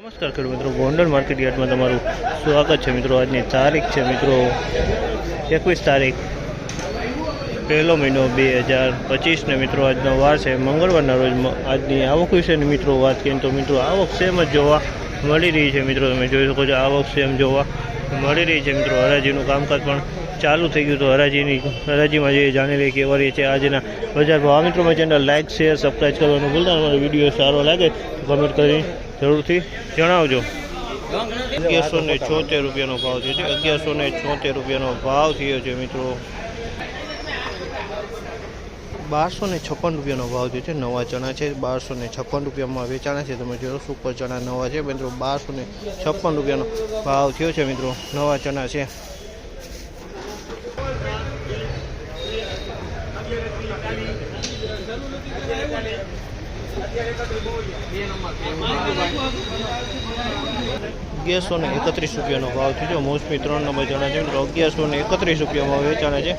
નમસ્કાર ખેડૂત મિત્રો, ગોંડલ માર્કેટ યાર્ડમાં તમારું સ્વાગત છે મિત્રો। આજની તારીખ છે મિત્રો 21 તારીખ પહેલો મહિનો 2025 ને મિત્રો આજનો વાર છે મંગળવારના રોજ। આજની આવક વિશેની મિત્રો વાત કરીએ તો મિત્રો આવક સેમ જ જોવા મળી રહી છે મિત્રો। તમે જોઈ શકો છો આવક સેમ જોવા મળી રહી છે મિત્રો। હરાજીનું કામકાજ પણ ચાલુ થઈ ગયું। તો હરાજીમાં જે જાણી લઈએ કેવા રહી છે આજના બજાર ભાવ। આ મિત્રોમાં ચેનલ લાઇક શેર સબસ્ક્રાઈબ કરવાનું ભૂલતા નહીં। અમારો વિડીયો સારો લાગે તો કમેન્ટ કરી જરૂરથી જણાવજો। 1176 રૂપિયાનો ભાવ થયો છે। 1176 રૂપિયાનો ભાવ થયો છે મિત્રો। 1256 રૂપિયાનો ભાવ થયો છે। નવા ચણા છે 1256 રૂપિયામાં વેચાણા છે। તમે જોયો સુપર ચણા નવા છે મિત્રો। 1256 રૂપિયાનો ભાવ થયો છે મિત્રો। નવા ચણા છે। ₹1131 રૂપિયાનો ભાવ થયો। મોસમી 3 નંબર ચણા છે મિત્રો। 1131 રૂપિયામાં વેચાણા છે।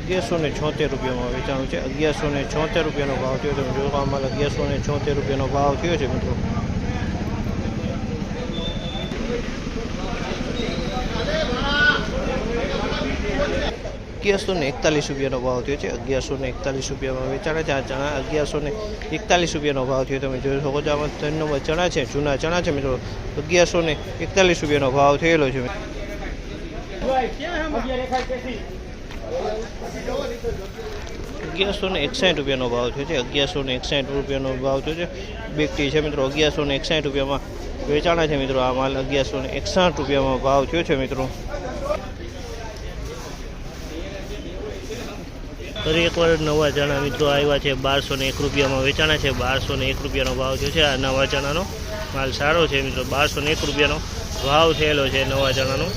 ₹1176 રૂપિયામાં વેચાણું છે। 1176 રૂપિયાનો ભાવ થયો। તમે જોયો આમાં 1176 રૂપિયાનો ભાવ થયો છે મિત્રો। ₹1141 રૂપિયાનો ભાવ થયો છે। 1141 રૂપિયામાં વેચાણા છે આ ચણા। 1141 રૂપિયાનો ભાવ થયો। તમે જોઈ શકો છો આમાં 3 નંબર ચણા છે, જૂના ચણા છે મિત્રો। 1141 રૂપિયાનો ભાવ થયેલો છે। 1161 રૂપિયાનો ભાવ થયો છે। 1161 રૂપિયાનો ભાવ થયો છે। બેકટી છે મિત્રો। 1161 રૂપિયામાં વેચાણા છે મિત્રો। આ માલ 1161 રૂપિયામાં ભાવ થયો છે મિત્રો। ફરી એકવાર નવા ચણા મિત્રો આવ્યા છે। 1201 રૂપિયામાં વેચાણા છે। 1201 રૂપિયાનો ભાવ થયો છે। આ નવા ચણાનો માલ સારો છે મિત્રો। 1201 રૂપિયાનો ભાવ થયેલો છે નવા ચણાનો।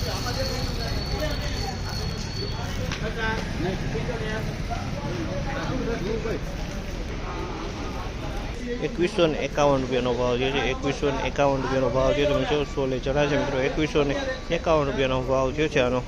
₹2151 રૂપિયાનો ભાવ થયો છે। ₹2151 રૂપિયાનો ભાવ થયો। તમે જો સોલે ચણા છે મિત્રો। ₹2151 રૂપિયાનો ભાવ થયો છે આનો।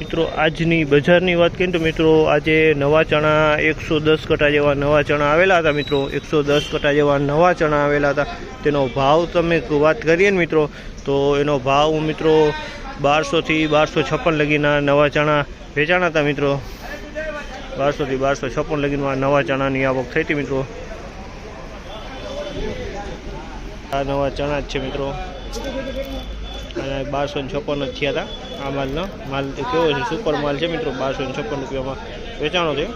મિત્રો આજની બજારની વાત કરીએ તો મિત્રો આજે નવા ચણા 110 કટા જેવા નવા ચણા આવેલા હતા મિત્રો। 110 કટા જેવા નવા ચણા આવેલા હતા। તેનો ભાવ તમે વાત કરીએ ને મિત્રો તો એનો ભાવ મિત્રો 1200 થી 1256 લગીના નવા ચણા વેચાણા હતા મિત્રો। 1200 થી 1256 લગીનમાં નવા ચણાની આવક થઈ હતી મિત્રો। આ નવા ચણા જ છે મિત્રો। અને 1256 જ થયા હતા। આ માલનો માલ કેવો છે? સુપર માલ છે મિત્રો। 1256 રૂપિયામાં વેચાણો છે।